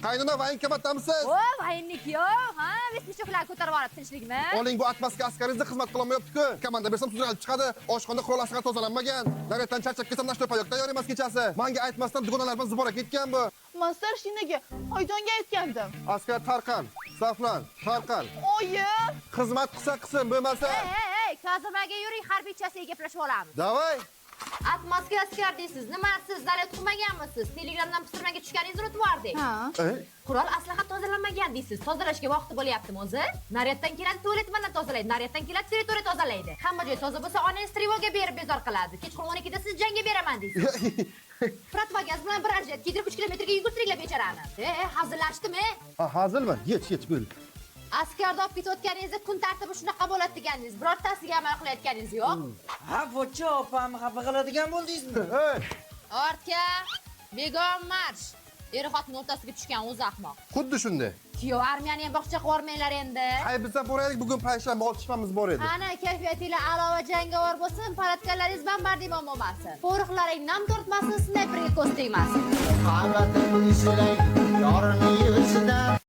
Qaynona vayin kamattamisiz? O, vayinniki yo'q. Ha, vesnichoklar ko'tarib olib tinchlikmi? Oling bu atmaska askaringizni xizmat qilolmayapti-ku. Komanda bersam suzilib chiqadi. Oshxona qurol asliga tozalanmagan. Naretdan charchab kelsam nashtopa yo'q, tayyor emas kechasi. Menga aytmasdan dugonalar bilan zibora ketgan bu. Men starshinaga Oyjonga aytgandim. Askar Tarqan, Saflan, Tarqan. Oyi, Xizmat qilsa bo'lmasa. Hey, kazarmaga yuring, harbiychasiga gaplashib olamiz. Davay. Atmaska askar deysiz. Nima siz zaryad qilmaganmisiz? Telegramdan pistirmaga tushganingizni unutib yubordik. ha. Qurol aslaha tozalanmagan deysiz. Tozalashga vaqti bo'lyaptimi o'zi? Naryaddan keladi, tualetdan tozalaydi. Naryaddan keladi, teritoriya tozalaydi. Hamma joy toza bo'lsa, onangiz trevoga berib bezor qiladi. Kechqurun 12 da siz jangga beraman deysiz. Protvagaz bilan bir ajrat kiydirib 3 kilometrga yugurtiringlar bechorani. Hazillashdimi? Ha, hazilmi? Yech, bo'l. Askarda olib ketayotganingizda kun tartibi shunaqa bo'ladi deganingiz, birortasiga amal qilayotganingiz yo'q. Ha, pochcha opam xafa qiladigan bo'ldingizmi? Hey, Ortga, begon marsh. Er-xotin o'rtasiga tushgan o'zi ahmoq. xuddi shunday. Kuyov armiyani ham boqcha qilvormanglar endi. Hay, bizlar boraylik, bugun payshanba otishmamiz bor edi. Ana kayfiyatinglar a'lo jangovar bo'lsin, palatkanlaringiz bombardimon bo'lmasin. Qo'riqlaring nam tortmasin, snayperga ko'z tegmasin. Qabatin silay, yorini yig'ishida